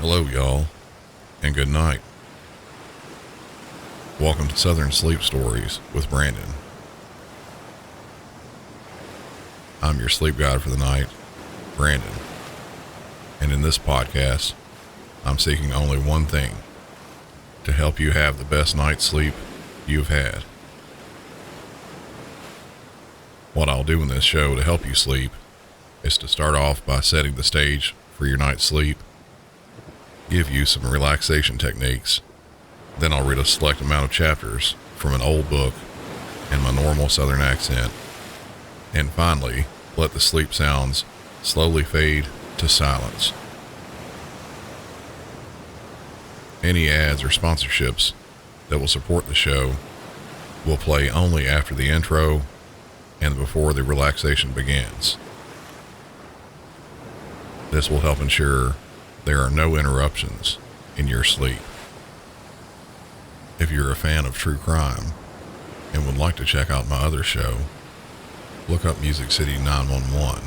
Hello, y'all, and good night. Welcome to Southern Sleep Stories with Brandon. I'm your sleep guide for the night, Brandon. And in this podcast, I'm seeking only one thing: to help you have the best night's sleep you've had. What I'll do in this show to help you sleep is to start off by setting the stage for your night's sleep, give you some relaxation techniques, then I'll read a select amount of chapters from an old book in my normal Southern accent, and finally, let the sleep sounds slowly fade to silence. Any ads or sponsorships that will support the show will play only after the intro and before the relaxation begins. This will help ensure there are no interruptions in your sleep. If you're a fan of true crime and would like to check out my other show, look up Music City 911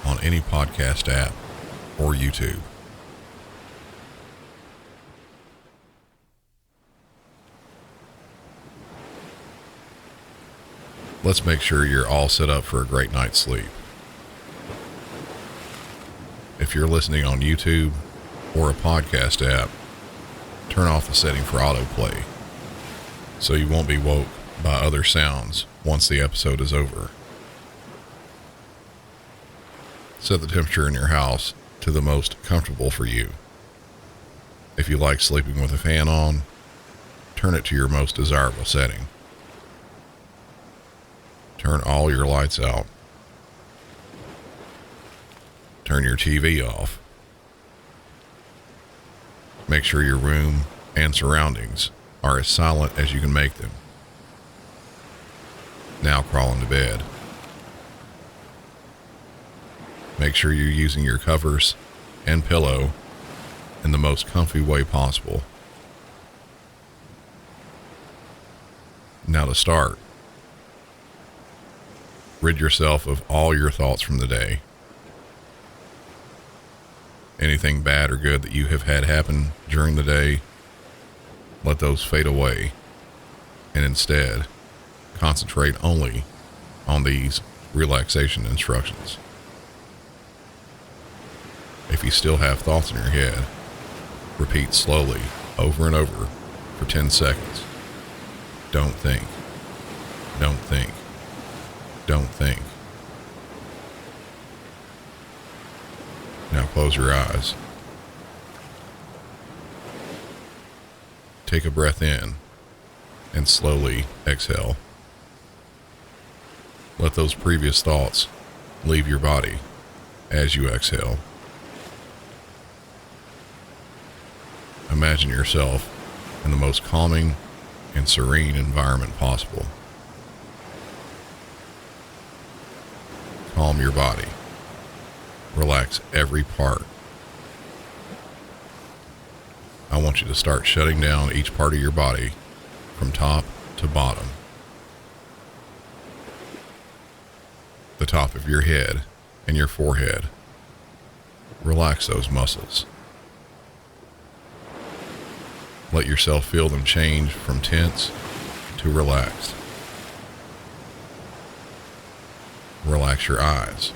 on any podcast app or YouTube. Let's make sure you're all set up for a great night's sleep. If you're listening on YouTube or a podcast app, turn off the setting for autoplay so you won't be woke by other sounds once the episode is over. Set the temperature in your house to the most comfortable for you. If you like sleeping with a fan on, turn it to your most desirable setting. Turn all your lights out. Turn your TV off. Make sure your room and surroundings are as silent as you can make them. Now crawl into bed. Make sure you're using your covers and pillow in the most comfy way possible. Now to start, rid yourself of all your thoughts from the day. Anything bad or good that you have had happen during the day, let those fade away, and instead concentrate only on these relaxation instructions. If you still have thoughts in your head, repeat slowly over and over for 10 seconds. Don't think. Don't think. Don't think. Now close your eyes. Take a breath in and slowly exhale. Let those previous thoughts leave your body as you exhale. Imagine yourself in the most calming and serene environment possible. Calm your body. Relax every part. I want you to start shutting down each part of your body from top to bottom. The top of your head and your forehead. Relax those muscles. Let yourself feel them change from tense to relaxed. Relax your eyes.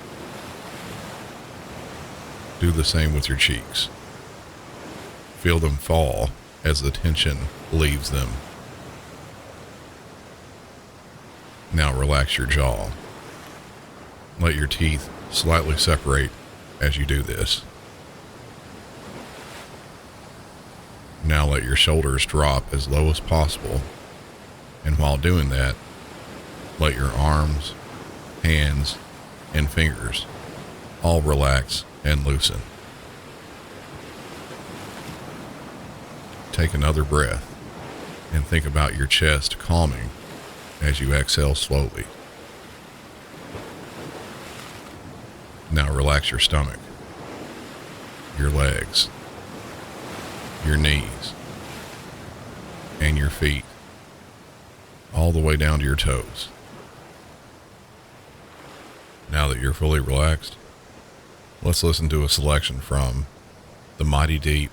Do the same with your cheeks. Feel them fall as the tension leaves them. Now relax your jaw. Let your teeth slightly separate as you do this. Now let your shoulders drop as low as possible, and while doing that, let your arms, hands, and fingers all relax and loosen. Take another breath and think about your chest calming as you exhale slowly. Now relax your stomach, your legs, your knees, and your feet, all the way down to your toes. Now that you're fully relaxed, let's listen to a selection from The Mighty Deep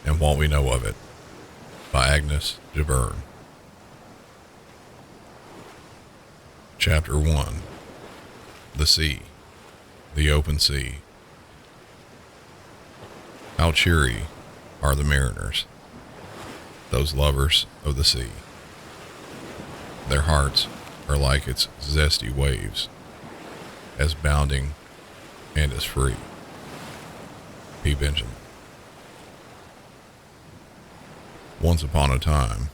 and What We Know of It by Agnes Jabern. Chapter 1. The Sea, the Open Sea. How cheery are the mariners, those lovers of the sea. Their hearts are like its zesty waves, as bounding and as free. P. Benjamin. Once upon a time,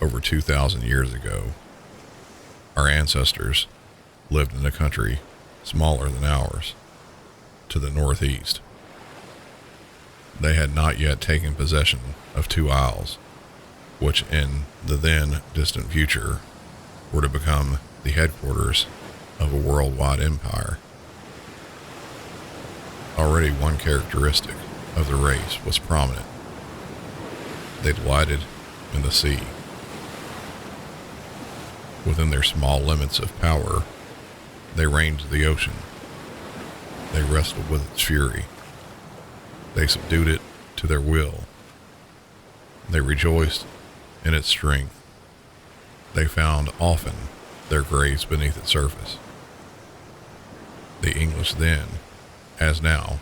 over 2,000 years ago, our ancestors lived in a country smaller than ours, to the northeast. They had not yet taken possession of 2 isles, which in the then distant future were to become the headquarters of a worldwide empire. Already one characteristic of the race was prominent. They delighted in the sea. Within their small limits of power, they ranged the ocean. They wrestled with its fury. They subdued it to their will. They rejoiced in its strength. They found often their graves beneath its surface. The English then, as now,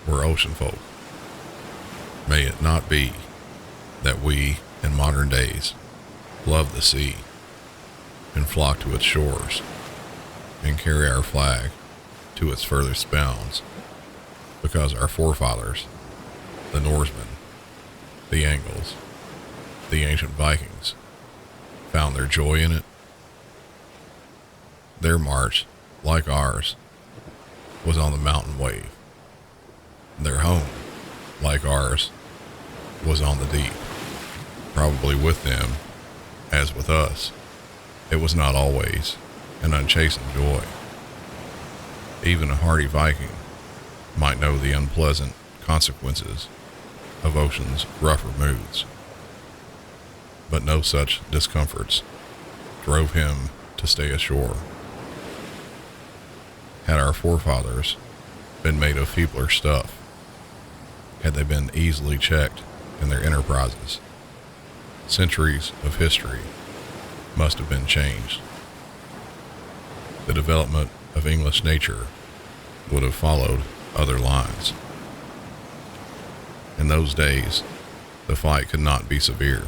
were ocean folk. May it not be that we, in modern days, love the sea and flock to its shores and carry our flag to its furthest bounds, because our forefathers, the Norsemen, the Angles, the ancient Vikings, found their joy in it. Their march, like ours, was on the mountain wave. Their home, like ours, was on the deep. Probably with them, as with us, it was not always an unchastened joy. Even a hardy Viking might know the unpleasant consequences of ocean's rougher moods. But no such discomforts drove him to stay ashore. Had our forefathers been made of feebler stuff, had they been easily checked in their enterprises, centuries of history must have been changed. The development of English nature would have followed other lines. In those days, the fight could not be severe.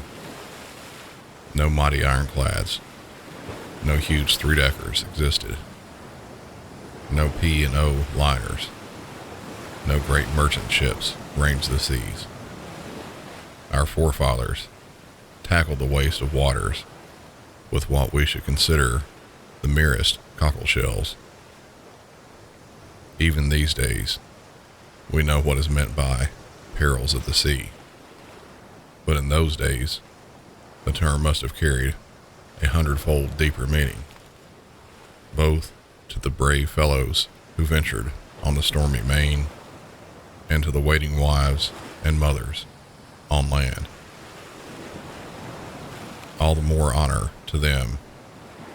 No mighty ironclads, no huge three-deckers existed. No P&O liners, no great merchant ships ranged the seas. Our forefathers tackled the waste of waters with what we should consider the merest cockle shells. Even these days, we know what is meant by perils of the sea. But in those days, the term must have carried 100-fold deeper meaning, both to the brave fellows who ventured on the stormy main, and to the waiting wives and mothers on land. All the more honor to them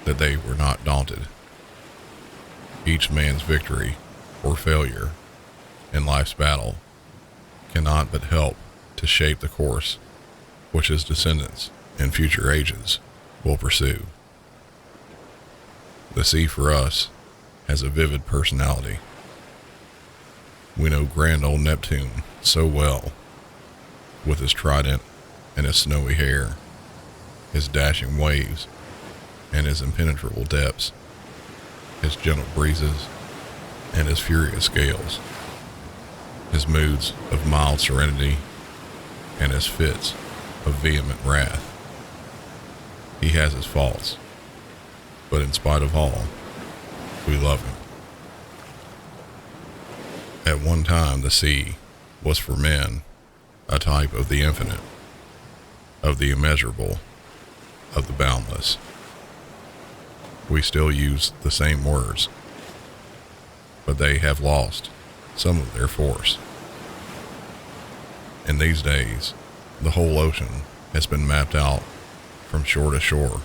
that they were not daunted. Each man's victory or failure in life's battle cannot but help to shape the course which his descendants in future ages will pursue. The sea for us has a vivid personality. We know grand old Neptune so well, with his trident and his snowy hair, his dashing waves and his impenetrable depths, his gentle breezes and his furious gales, his moods of mild serenity and his fits of vehement wrath. He has his faults, but in spite of all, we love him. At one time, the sea was for men a type of the infinite, of the immeasurable, of the boundless. We still use the same words, but they have lost some of their force. In these days, the whole ocean has been mapped out from shore to shore.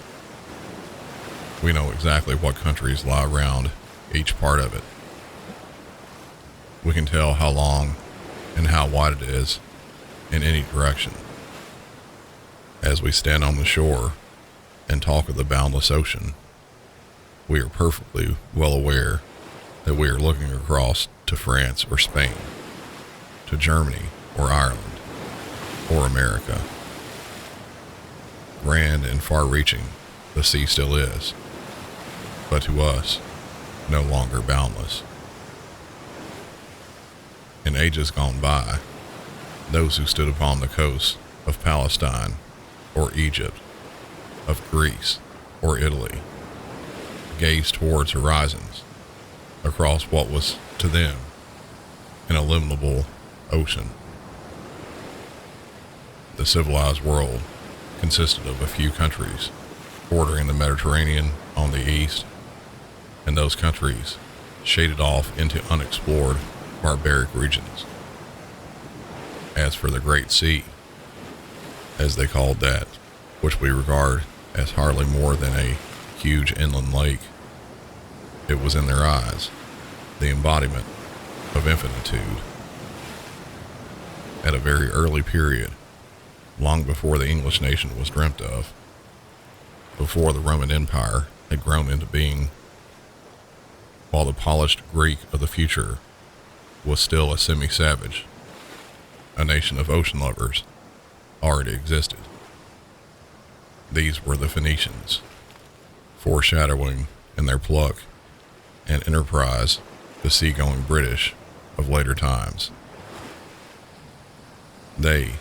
We know exactly what countries lie around each part of it. We can tell how long and how wide it is in any direction. As we stand on the shore and talk of the boundless ocean, we are perfectly well aware that we are looking across to France or Spain, to Germany or Ireland, or America. Grand and far-reaching the sea still is, but to us, no longer boundless. In ages gone by, those who stood upon the coast of Palestine or Egypt, of Greece or Italy, gazed towards horizons across what was to them an illimitable ocean. The civilized world consisted of a few countries bordering the Mediterranean on the east, and those countries shaded off into unexplored barbaric regions. As for the Great Sea, as they called that, which we regard as hardly more than a huge inland lake, it was in their eyes the embodiment of infinitude. At a very early period, long before the English nation was dreamt of, before the Roman Empire had grown into being, while the polished Greek of the future was still a semi-savage, a nation of ocean lovers already existed. These were the Phoenicians, foreshadowing in their pluck and enterprise the seagoing British of later times. They,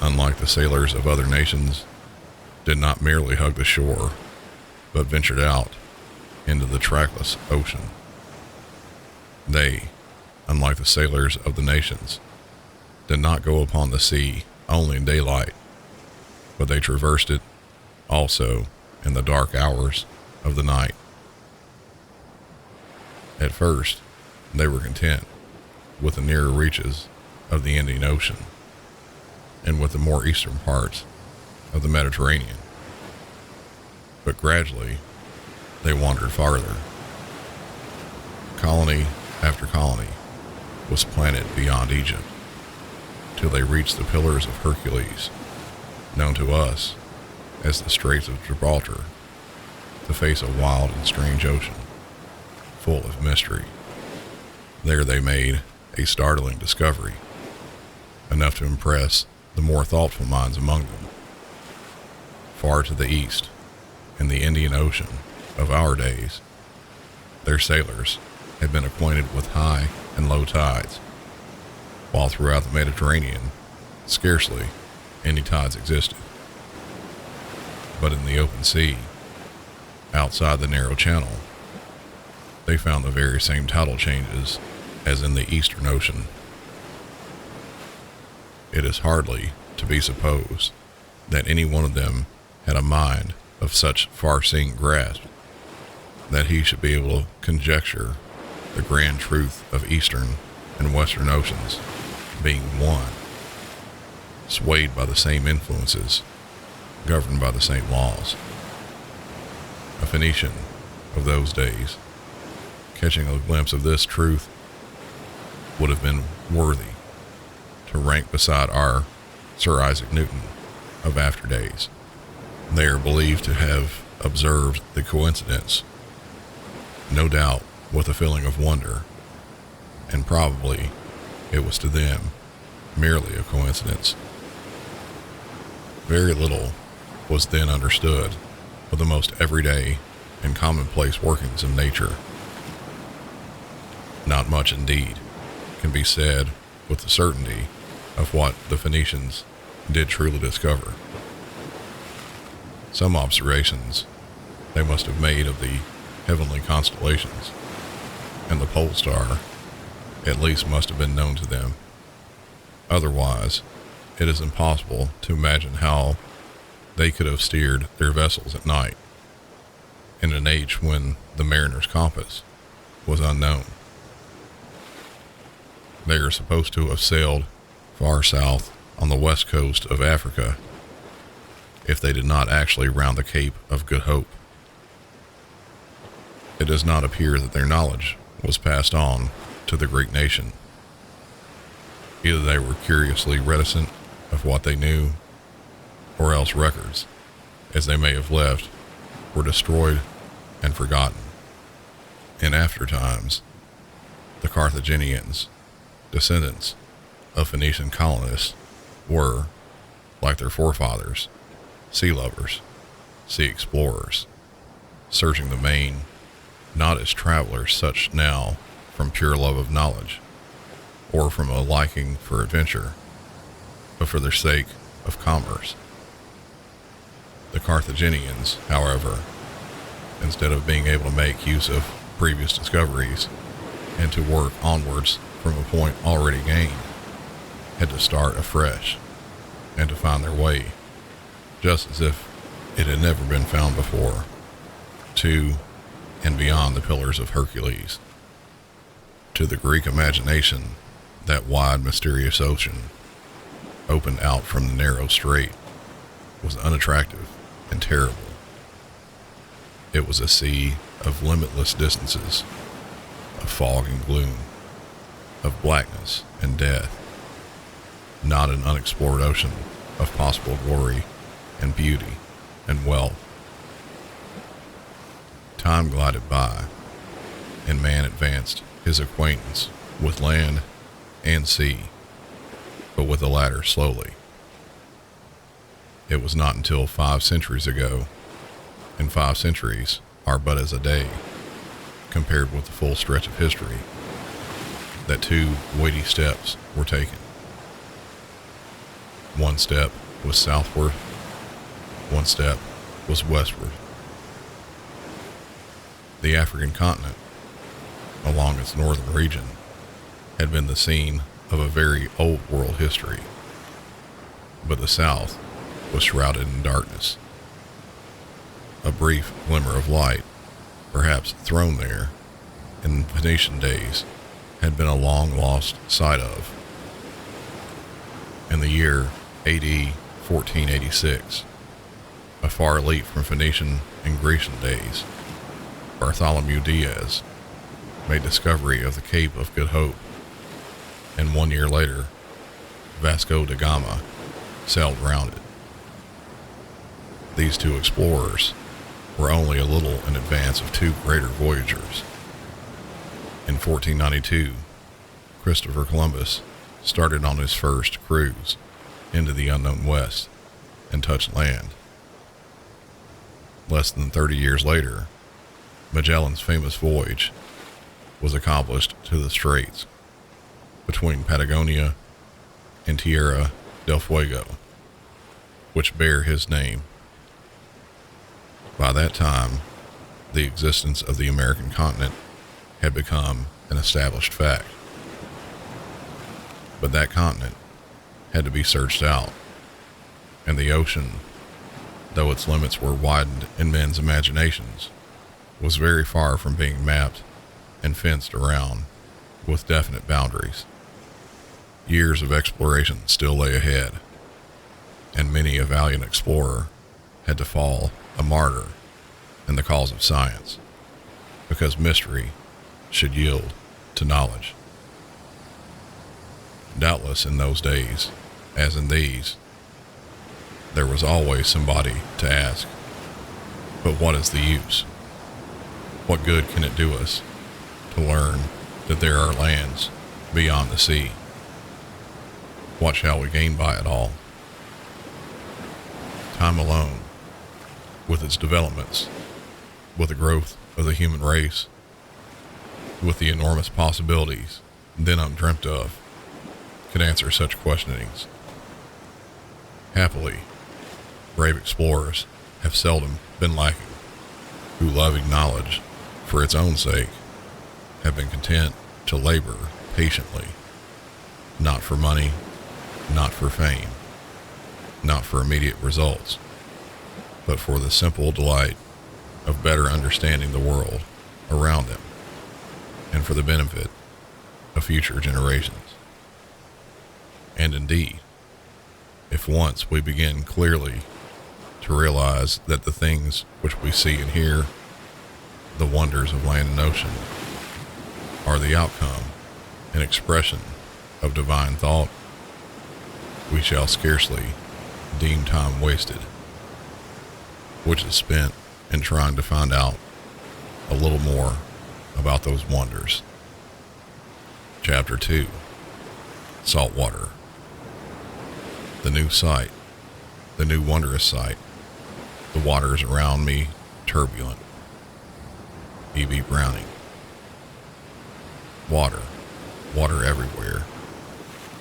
unlike the sailors of other nations, did not merely hug the shore, but ventured out into the trackless ocean. They, unlike the sailors of the nations, did not go upon the sea only in daylight, but they traversed it also in the dark hours of the night. At first, they were content with the nearer reaches of the Indian Ocean and with the more eastern parts of the Mediterranean. But gradually, they wandered farther. Colony after colony was planted beyond Egypt, till they reached the Pillars of Hercules, known to us as the Straits of Gibraltar, to face a wild and strange ocean, full of mystery. There they made a startling discovery, enough to impress the more thoughtful minds among them. Far to the east, in the Indian Ocean of our days, their sailors had been acquainted with high and low tides, while throughout the Mediterranean, scarcely any tides existed. But in the open sea, outside the narrow channel, they found the very same tidal changes as in the Eastern Ocean. It is hardly to be supposed that any one of them had a mind of such far-seeing grasp that he should be able to conjecture the grand truth of Eastern and Western oceans being one, swayed by the same influences, governed by the same laws. A Phoenician of those days, catching a glimpse of this truth, would have been worthy to rank beside our Sir Isaac Newton of after days. They are believed to have observed the coincidence, no doubt with a feeling of wonder, and probably it was to them merely a coincidence. Very little was then understood of the most everyday and commonplace workings of nature. Not much indeed can be said with the certainty of what the Phoenicians did truly discover. Some observations they must have made of the heavenly constellations, and the pole star at least must have been known to them. Otherwise, it is impossible to imagine how they could have steered their vessels at night, in an age when the mariner's compass was unknown. They are supposed to have sailed far south on the west coast of Africa, if they did not actually round the Cape of Good Hope. It does not appear that their knowledge was passed on to the Greek nation. Either they were curiously reticent of what they knew, or else records, as they may have left, were destroyed and forgotten. In after times, the Carthaginians, descendants of Phoenician colonists, were, like their forefathers, sea lovers, sea explorers, searching the main, not as travelers such now from pure love of knowledge, or from a liking for adventure, but for the sake of commerce. The Carthaginians, however, instead of being able to make use of previous discoveries and to work onwards from a point already gained, had to start afresh and to find their way, just as if it had never been found before, to and beyond the Pillars of Hercules. To the Greek imagination, that wide, mysterious ocean, opened out from the narrow strait, was unattractive and terrible. It was a sea of limitless distances, of fog and gloom, of blackness and death, not an unexplored ocean of possible glory and beauty and wealth. Time glided by, and man advanced his acquaintance with land and sea, but with the latter slowly. It was not until 5 centuries ago, and 5 centuries are but as a day, compared with the full stretch of history, that 2 weighty steps were taken. One step was southward, one step was westward. The African continent, along its northern region, had been the scene of a very old world history, but the south was shrouded in darkness. A brief glimmer of light, perhaps thrown there in Phoenician days, had been a long lost sight of. In the year AD 1486, a far leap from Phoenician and Grecian days, Bartholomew Diaz made discovery of the Cape of Good Hope, and 1 year later, Vasco da Gama sailed round it. These 2 explorers were only a little in advance of 2 greater voyagers. In 1492, Christopher Columbus started on his first cruise into the unknown West and touched land. Less than 30 years later, Magellan's famous voyage was accomplished to the straits between Patagonia and Tierra del Fuego, which bear his name. By that time, the existence of the American continent had become an established fact. But that continent had to be searched out, and the ocean, though its limits were widened in men's imaginations, was very far from being mapped and fenced around with definite boundaries. Years of exploration still lay ahead, and many a valiant explorer had to fall a martyr in the cause of science, because mystery should yield to knowledge. Doubtless in those days, as in these, there was always somebody to ask, but what is the use? What good can it do us to learn that there are lands beyond the sea? What shall we gain by it all? Time alone, with its developments, with the growth of the human race, with the enormous possibilities then undreamt of, could answer such questionings. Happily, brave explorers have seldom been lacking, who, loving knowledge for its own sake, have been content to labor patiently, not for money, not for fame, not for immediate results, but for the simple delight of better understanding the world around them, and for the benefit of future generations. And indeed, if once we begin clearly to realize that the things which we see and hear, the wonders of land and ocean, are the outcome and expression of divine thought, we shall scarcely deem time wasted, which is spent in trying to find out a little more about those wonders. Chapter 2. Saltwater. The new sight, the new wondrous sight. The waters around me turbulent. E.B. Browning. Water, water everywhere,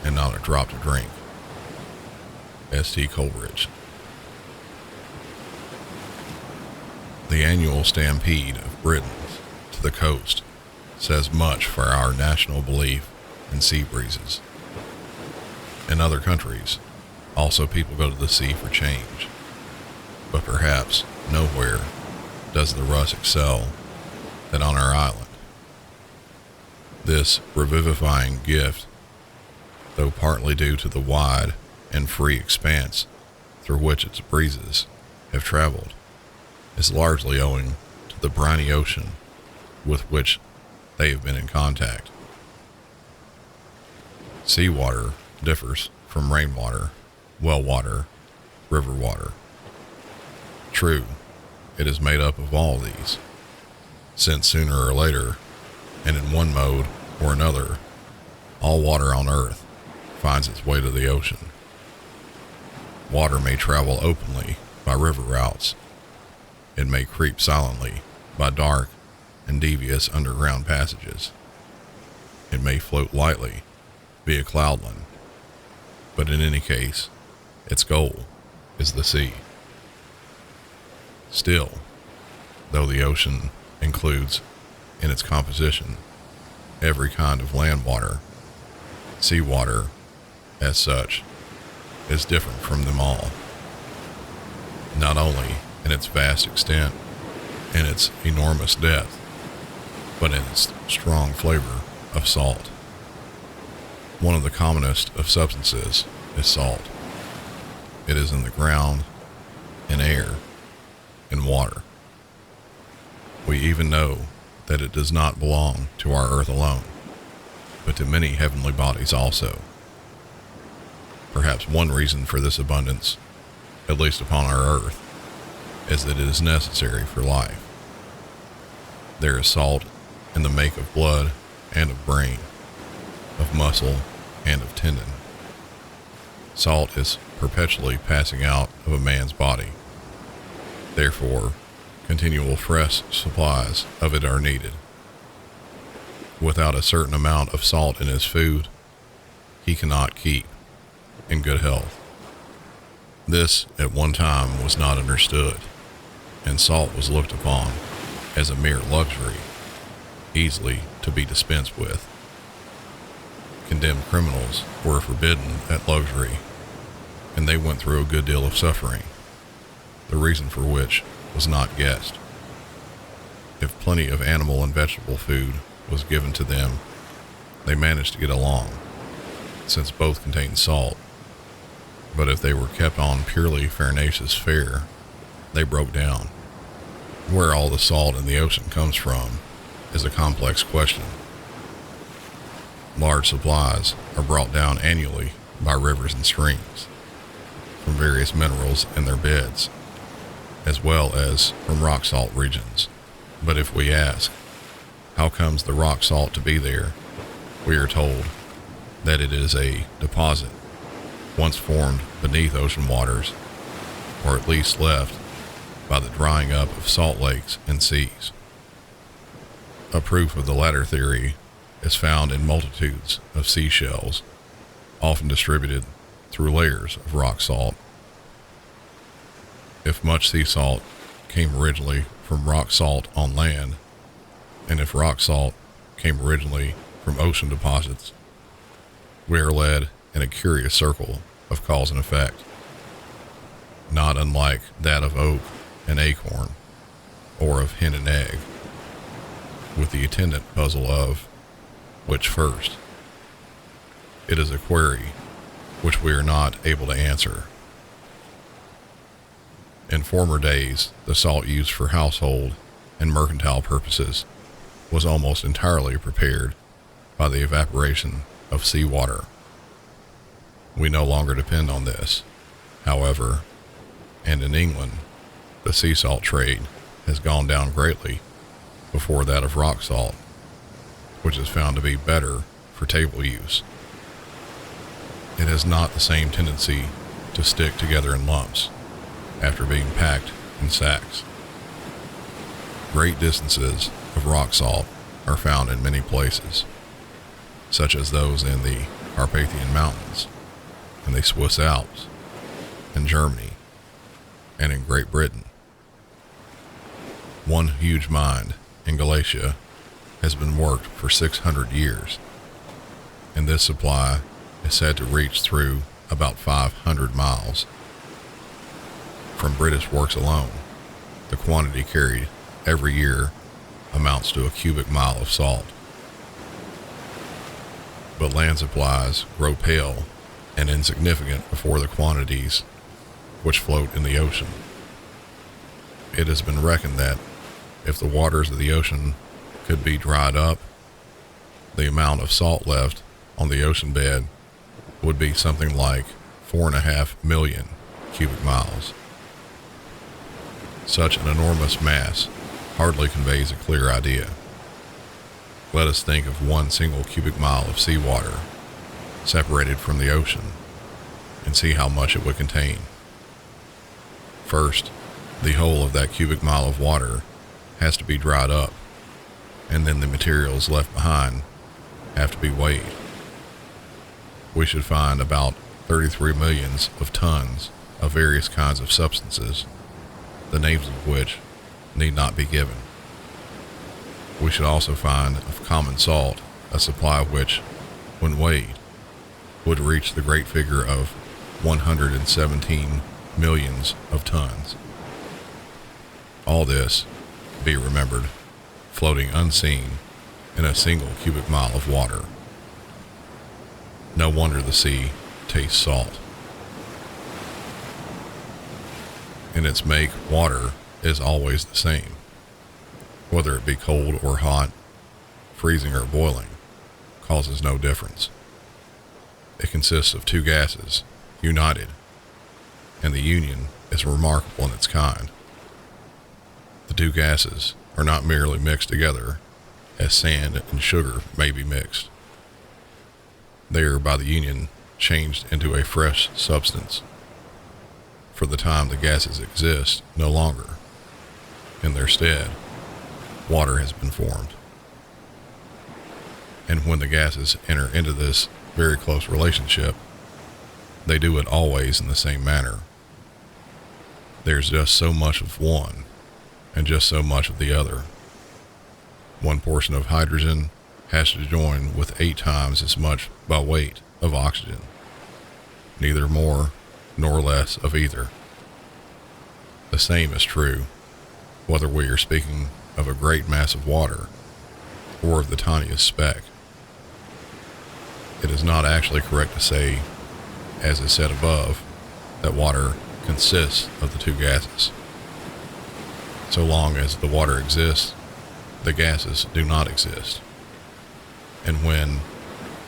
and not a drop to drink. S.T. Coleridge. The annual stampede of Britons to the coast says much for our national belief in sea breezes. In other countries, also people go to the sea for change, but perhaps nowhere does the Russ excel than on our island. This revivifying gift, though partly due to the wide and free expanse through which its breezes have traveled, is largely owing to the briny ocean with which they have been in contact. Seawater differs from rainwater, well water, river water. True, it is made up of all these, since sooner or later, and in one mode or another, all water on earth finds its way to the ocean. Water may travel openly by river routes. It may creep silently by dark and devious underground passages. It may float lightly via cloudland, but in any case, its goal is the sea. Still, though the ocean includes in its composition every kind of land water, seawater, as such, is different from them all, not only in its vast extent and its enormous depth, but in its strong flavor of salt. One of the commonest of substances is salt. It is in the ground, in air, in water. We even know that it does not belong to our earth alone, but to many heavenly bodies also. Perhaps one reason for this abundance, at least upon our earth, is that it is necessary for life. There is salt in the make of blood and of brain, of muscle and of tendon. Salt is perpetually passing out of a man's body. Therefore, continual fresh supplies of it are needed. Without a certain amount of salt in his food, he cannot keep in good health. This at one time was not understood, and salt was looked upon as a mere luxury, easily to be dispensed with. Condemned criminals were forbidden that luxury, and they went through a good deal of suffering, the reason for which was not guessed. If plenty of animal and vegetable food was given to them, they managed to get along, since both contained salt. But if they were kept on purely farinaceous fare, they broke down. Where all the salt in the ocean comes from is a complex question. Large supplies are brought down annually by rivers and streams, from various minerals in their beds, as well as from rock salt regions. But if we ask, how comes the rock salt to be there, we are told that it is a deposit once formed beneath ocean waters, or at least left by the drying up of salt lakes and seas. A proof of the latter theory is found in multitudes of seashells, often distributed through layers of rock salt. If much sea salt came originally from rock salt on land, and if rock salt came originally from ocean deposits, we are led in a curious circle of cause and effect, not unlike that of oak and acorn, or of hen and egg, with the attendant puzzle of which first. It is a query which we are not able to answer. In former days, the salt used for household and mercantile purposes was almost entirely prepared by the evaporation of seawater. We no longer depend on this, however, and in England, the sea salt trade has gone down greatly before that of rock salt, which is found to be better for table use. It has not the same tendency to stick together in lumps after being packed in sacks. Great distances of rock salt are found in many places, such as those in the Carpathian Mountains, in the Swiss Alps, in Germany, and in Great Britain. One huge mine in Galicia has been worked for 600 years, and this supply is said to reach through about 500 miles. From British works alone, the quantity carried every year amounts to a cubic mile of salt. But land supplies grow pale and insignificant before the quantities which float in the ocean. It has been reckoned that if the waters of the ocean could be dried up, the amount of salt left on the ocean bed would be something like 4.5 million cubic miles. Such an enormous mass hardly conveys a clear idea. Let us think of one single cubic mile of seawater separated from the ocean and see how much it would contain. First, the whole of that cubic mile of water has to be dried up, and then the materials left behind have to be weighed. We should find about 33 millions of tons of various kinds of substances, the names of which need not be given. We should also find of common salt a supply which, when weighed, would reach the great figure of 117 millions of tons. All this, be remembered, floating unseen in a single cubic mile of water. No wonder the sea tastes salt. In its make, water is always the same, whether it be cold or hot, freezing or boiling, causes no difference. It consists of two gases united, and the union is remarkable in its kind. The two gases are not merely mixed together as sand and sugar may be mixed. They are by the union changed into a fresh substance. For the time the gases exist no longer. In their stead, water has been formed. And when the gases enter into this very close relationship, they do it always in the same manner. There's just so much of one and just so much of the other. One portion of hydrogen has to join with 8 times as much by weight of oxygen, neither more nor less of either. The same is true whether we are speaking of a great mass of water or of the tiniest speck. It is not actually correct to say, as is said above, that water consists of the two gases. So long as the water exists, the gases do not exist. And when,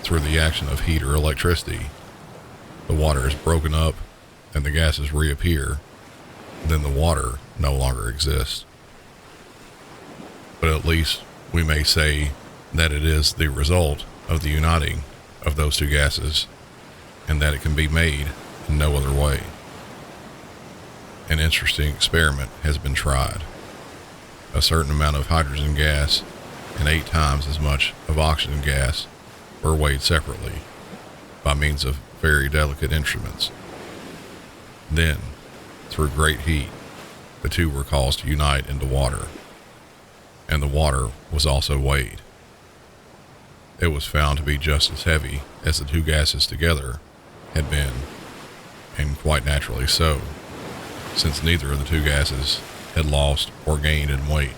through the action of heat or electricity, the water is broken up and the gases reappear, then the water no longer exists. But at least we may say that it is the result of the uniting of those two gases, and that it can be made in no other way. An interesting experiment has been tried. A certain amount of hydrogen gas and 8 times as much of oxygen gas were weighed separately by means of very delicate instruments. Then, through great heat, the two were caused to unite into water, and the water was also weighed. It was found to be just as heavy as the two gases together had been, and quite naturally so, since neither of the two gases had lost or gained in weight.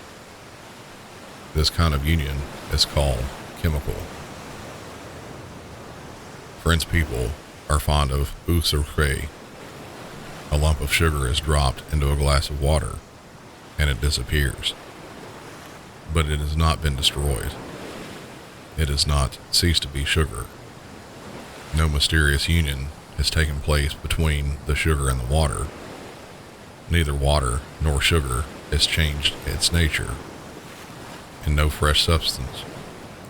This kind of union is called chemical. French people are fond of eau sucrée. A lump of sugar is dropped into a glass of water, and it disappears. But it has not been destroyed. It has not ceased to be sugar. No mysterious union has taken place between the sugar and the water. Neither water nor sugar has changed its nature, and no fresh substance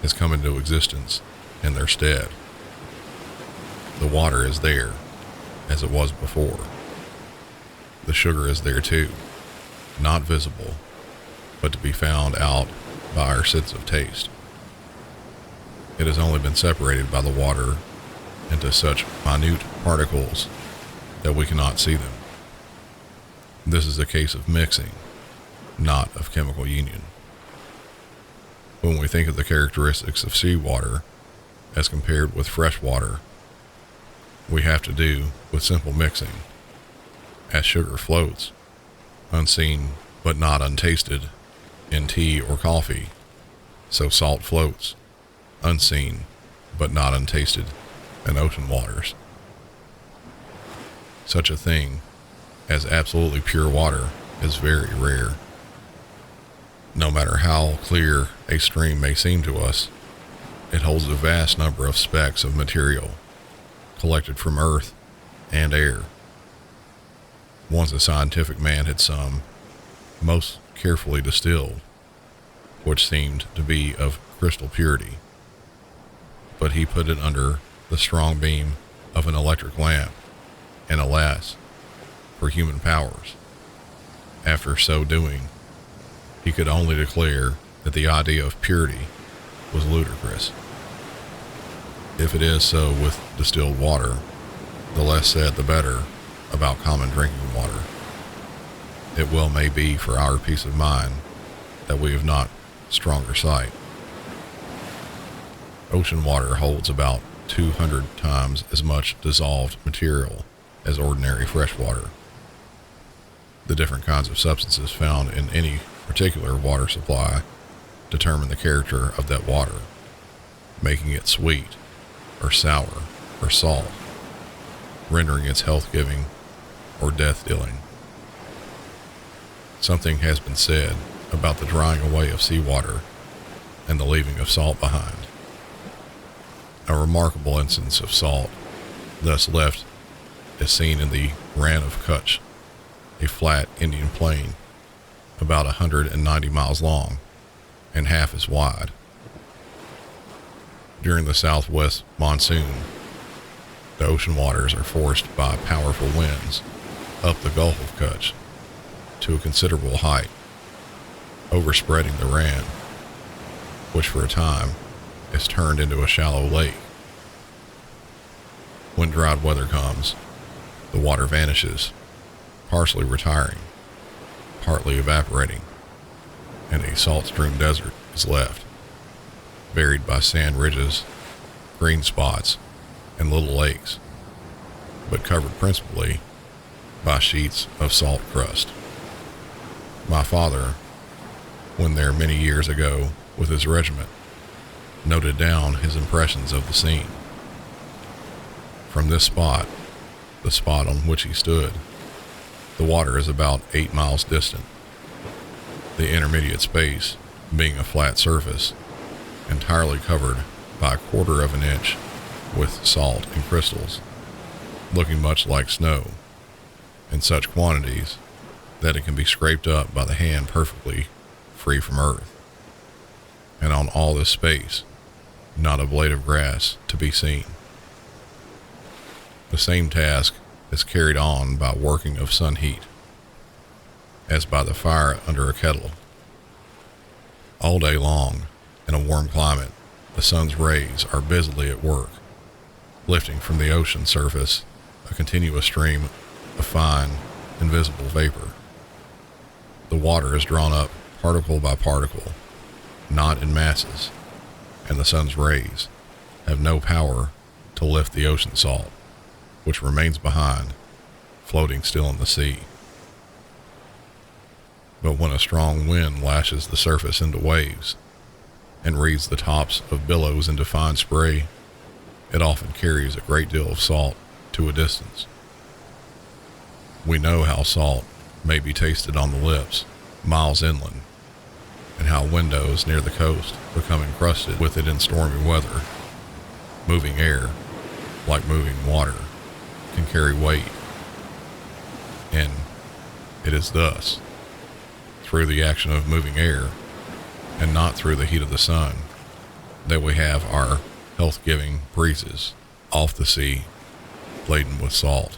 has come into existence in their stead. The water is there, as it was before. The sugar is there too, not visible, but to be found out by our sense of taste. It has only been separated by the water into such minute particles that we cannot see them. This is a case of mixing, not of chemical union. When we think of the characteristics of seawater as compared with fresh water, we have to do with simple mixing. As sugar floats, unseen but not untasted, in tea or coffee, so salt floats, unseen but not untasted, in ocean waters. Such a thing as absolutely pure water is very rare. No matter how clear a stream may seem to us, it holds a vast number of specks of material collected from earth and air. Once a scientific man had some, most carefully distilled, which seemed to be of crystal purity, but he put it under the strong beam of an electric lamp, and alas, for human powers, after so doing, he could only declare that the idea of purity was ludicrous. If it is so with distilled water, the less said the better about common drinking water. It well may be for our peace of mind that we have not stronger sight. Ocean water holds about 200 times as much dissolved material as ordinary fresh water. The different kinds of substances found in any particular water supply determine the character of that water, making it sweet, or sour, or salt, rendering it health-giving or death-dealing. Something has been said about the drying away of seawater and the leaving of salt behind. A remarkable instance of salt thus left is seen in the Rann of Kutch, a flat Indian plain about 190 miles long and half as wide. During the southwest monsoon, the ocean waters are forced by powerful winds up the Gulf of Kutch to a considerable height, overspreading the Rann, which for a time is turned into a shallow lake. When dry weather comes, the water vanishes, partially retiring, partly evaporating, and a salt-strewn desert is left, varied by sand ridges, green spots, and little lakes, but covered principally by sheets of salt crust. My father, when there many years ago with his regiment, noted down his impressions of the scene. From this spot, the spot on which he stood, the water is about 8 miles distant, the intermediate space being a flat surface entirely covered by 1/4 of an inch with salt and crystals, looking much like snow, in such quantities that it can be scraped up by the hand perfectly free from earth. And on all this space, not a blade of grass to be seen. The same task is carried on by working of sun heat, as by the fire under a kettle. All day long, in a warm climate, the sun's rays are busily at work, lifting from the ocean surface a continuous stream of fine, invisible vapor. The water is drawn up particle by particle, not in masses, and the sun's rays have no power to lift the ocean salt, which remains behind, floating still in the sea. But when a strong wind lashes the surface into waves and wreathes the tops of billows into fine spray, it often carries a great deal of salt to a distance. We know how salt may be tasted on the lips miles inland, and how windows near the coast become encrusted with it in stormy weather, moving air like moving water, can carry weight. And it is thus, through the action of moving air, and not through the heat of the sun, that we have our health-giving breezes off the sea laden with salt.